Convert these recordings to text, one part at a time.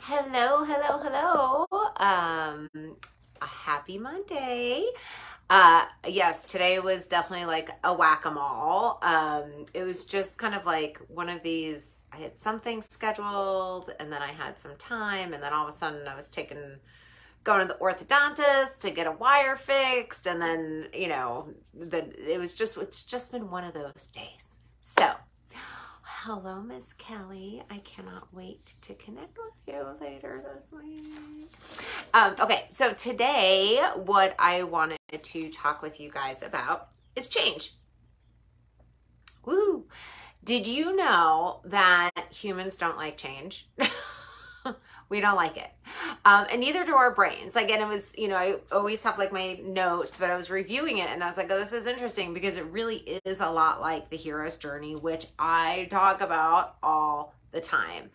Hello, hello, hello. A happy Monday. Yes, today was definitely like a whack-a-mole. It was just kind of like one of these, I had something scheduled and then I had some time and then all of a sudden I was going to the orthodontist to get a wire fixed and then, it's just been one of those days. So, hello, Miss Kelly. I cannot wait to connect with you later this week. Okay, so today, what I wanted to talk with you guys about is change. Woo! Did you know that humans don't like change? We don't like it. And neither do our brains. Again, it was, I always have like my notes, but I was reviewing it and I was like, oh, this is interesting because it really is a lot like the hero's journey, which I talk about all the time.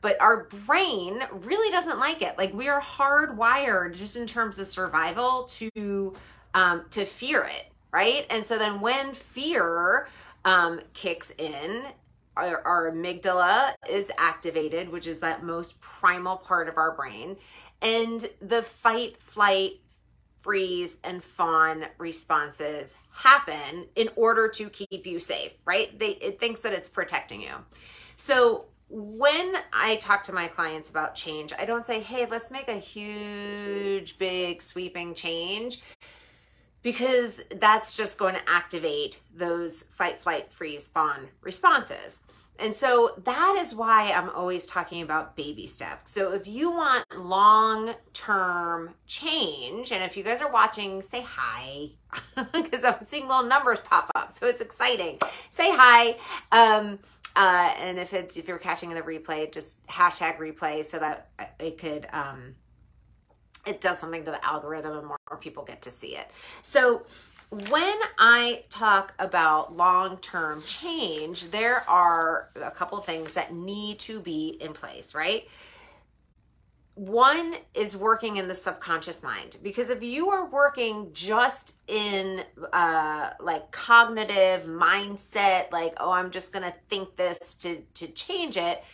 But our brain really doesn't like it. Like we are hardwired just in terms of survival to fear it, right? And so then when fear kicks in, our amygdala is activated, which is that most primal part of our brain. And the fight, flight, freeze, and fawn responses happen in order to keep you safe, right? It thinks that it's protecting you. So when I talk to my clients about change, I don't say, hey, let's make a huge, big, sweeping change, because that's just going to activate those fight, flight, freeze, fawn responses. And so that is why I'm always talking about baby steps. So if you want long-term change, and if you guys are watching, say hi, because I'm seeing little numbers pop up, so it's exciting. Say hi. And if you're catching the replay, just hashtag replay so that it could it does something to the algorithm and more people get to see it. So when I talk about long-term change, there are a couple things that need to be in place, right? One is working in the subconscious mind, because if you are working just in like cognitive mindset, like, oh, I'm just going to think this to change it,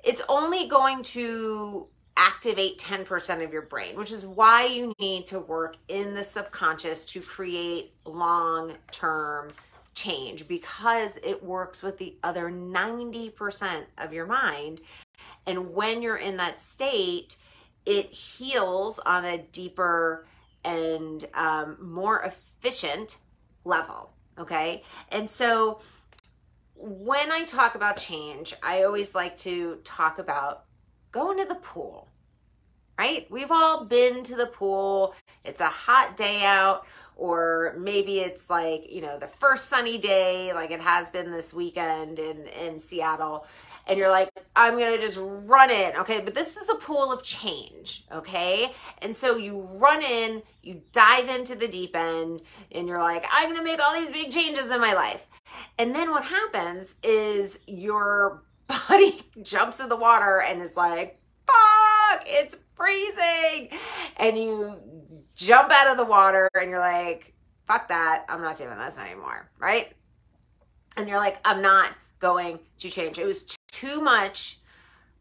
it's only going to activate 10% of your brain, which is why you need to work in the subconscious to create long-term change, because it works with the other 90% of your mind. And when you're in that state, it heals on a deeper and more efficient level, okay? And so when I talk about change, I always like to talk about going to the pool, right? We've all been to the pool. It's a hot day out, or maybe it's like, the first sunny day, like it has been this weekend in Seattle. And you're like, I'm going to just run in. Okay. But this is a pool of change. Okay. And so you run in, you dive into the deep end, and you're like, I'm going to make all these big changes in my life. And then what happens is your body jumps in the water and is like, fuck, it's freezing. And you jump out of the water and you're like, fuck that, I'm not doing this anymore, right? And you're like, I'm not going to change. It was too much,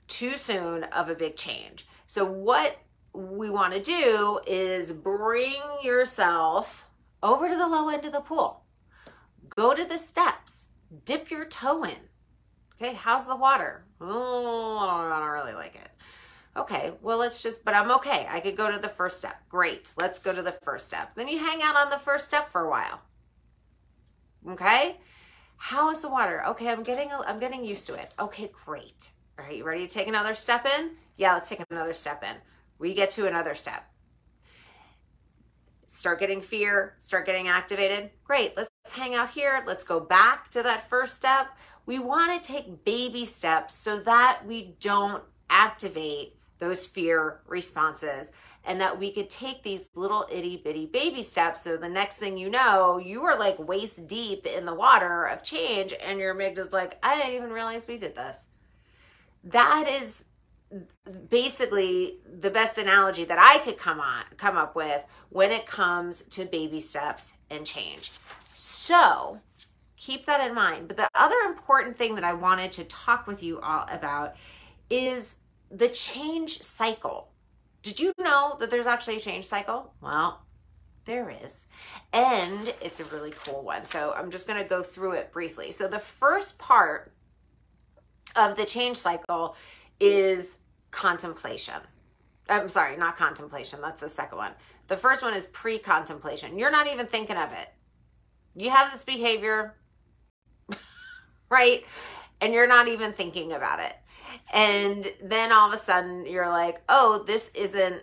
too soon of a big change. So what we want to do is bring yourself over to the low end of the pool. Go to the steps, dip your toe in. Okay, how's the water? Oh, I don't really like it. Okay, well, but I'm okay. I could go to the first step. Great, let's go to the first step. Then you hang out on the first step for a while. Okay, how is the water? Okay, I'm getting used to it. Okay, great. All right, you ready to take another step in? Yeah, let's take another step in. We get to another step. Start getting fear, start getting activated. Great, let's hang out here. Let's go back to that first step. We want to take baby steps so that we don't activate those fear responses, and that we could take these little itty bitty baby steps. So the next thing you know, you are like waist deep in the water of change, and your amygdala's like, I didn't even realize we did this. That is basically the best analogy that I could come up with when it comes to baby steps and change. So keep that in mind. But the other important thing that I wanted to talk with you all about is the change cycle. Did you know that there's actually a change cycle? Well, there is. And it's a really cool one. So I'm just going to go through it briefly. So the first part of the change cycle is contemplation. I'm sorry, not contemplation. That's the second one. The first one is pre-contemplation. You're not even thinking of it. You have this behavior, right? And you're not even thinking about it. And then all of a sudden you're like, oh, this isn't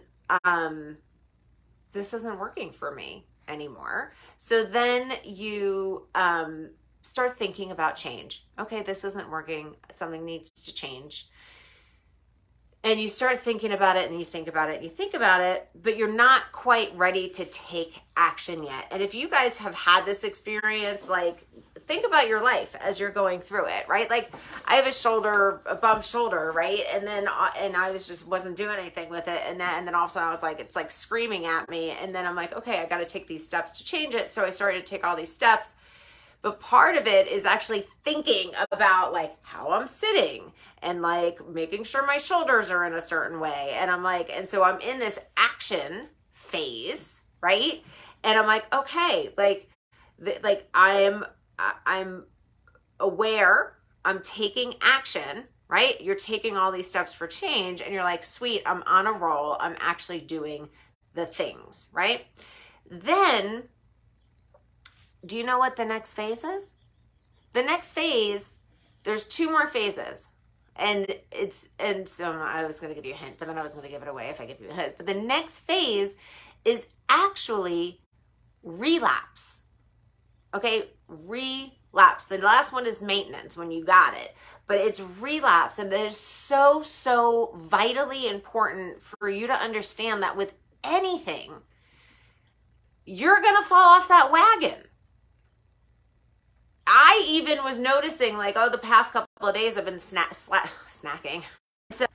working for me anymore. So then you start thinking about change. Okay, this isn't working. Something needs to change. And you start thinking about it and you think about it and you think about it, but you're not quite ready to take action yet. And if you guys have had this experience, like, think about your life as you're going through it, right? Like, I have a bump shoulder, right? And I wasn't doing anything with it. And then all of a sudden I was like, it's like screaming at me. And then I'm like, okay, I got to take these steps to change it. So I started to take all these steps. But part of it is actually thinking about like how I'm sitting and like making sure my shoulders are in a certain way. And I'm like, and so I'm in this action phase, right? And I'm like, okay, I'm aware, I'm taking action, right? You're taking all these steps for change and you're like, sweet, I'm on a roll. I'm actually doing the things, right? Then, do you know what the next phase is? The next phase, there's 2 more phases. And so I was going to give you a hint, but then I was going to give it away if I give you a hint. But the next phase is actually relapse. Okay, relapse. The last one is maintenance, when you got it. But it's relapse. And that is so, so vitally important for you to understand that with anything, you're going to fall off that wagon. I even was noticing, like, the past couple of days I've been snacking. So,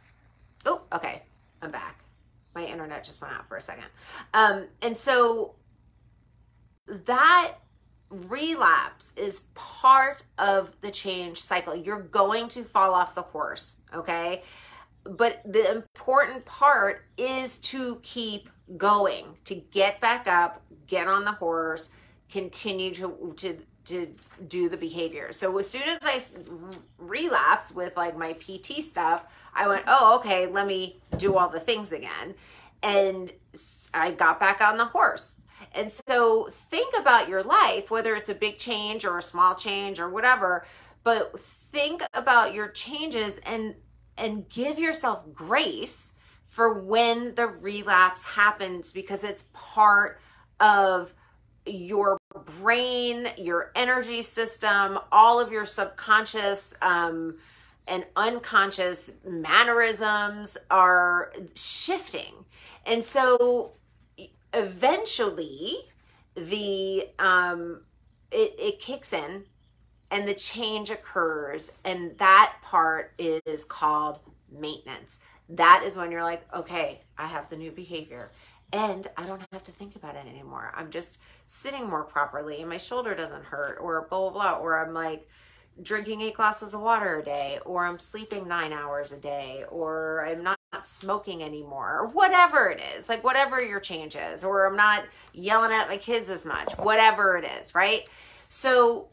okay, I'm back. My internet just went out for a second. And so that relapse is part of the change cycle. You're going to fall off the horse, okay? But the important part is to keep going, to get back up, get on the horse, continue to do the behavior. So as soon as I relapsed with like my PT stuff, I went, oh, okay, let me do all the things again. And I got back on the horse. And so think about your life, whether it's a big change or a small change or whatever, but think about your changes and give yourself grace for when the relapse happens, because it's part of your brain, your energy system, all of your subconscious and unconscious mannerisms are shifting. And so eventually it kicks in and the change occurs, and that part is called maintenance. That is when you're like, okay, I have the new behavior. And I don't have to think about it anymore. I'm just sitting more properly and my shoulder doesn't hurt, or blah, blah, blah. Or I'm like drinking 8 glasses of water a day, or I'm sleeping 9 hours a day, or I'm not smoking anymore, or whatever it is, like whatever your change is, or I'm not yelling at my kids as much, whatever it is, right? So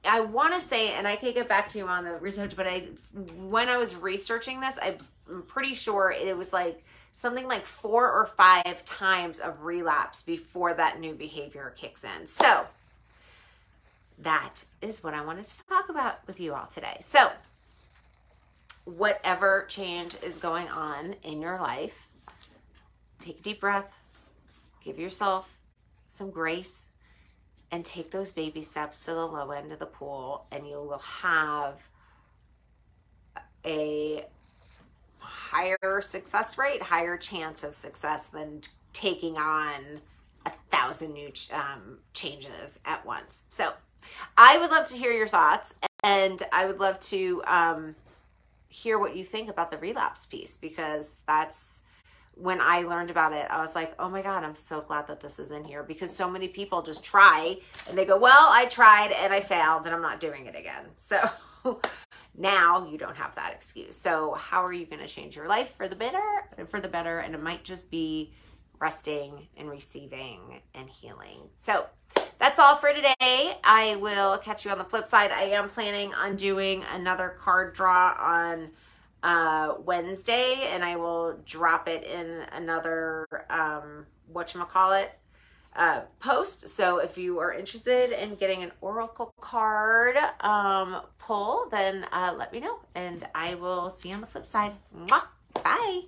I want to say, and I can get back to you on the research, but when I was researching this, I'm pretty sure it was like something like 4 or 5 times of relapse before that new behavior kicks in. So that is what I wanted to talk about with you all today. So whatever change is going on in your life, take a deep breath, give yourself some grace, and take those baby steps to the low end of the pool, and you will have a higher success rate, higher chance of success than taking on 1,000 new changes at once. So I would love to hear your thoughts, and I would love to hear what you think about the relapse piece, because that's when I learned about it. I was like, oh my God, I'm so glad that this is in here, because so many people just try and they go, well, I tried and I failed and I'm not doing it again. So Now you don't have that excuse. So how are you going to change your life for the better? And it might just be resting and receiving and healing. So that's all for today. I will catch you on the flip side. I am planning on doing another card draw on Wednesday, and I will drop it in another whatchamacallit post. So if you are interested in getting an oracle card pull, then let me know, and I will see you on the flip side. Mwah! Bye.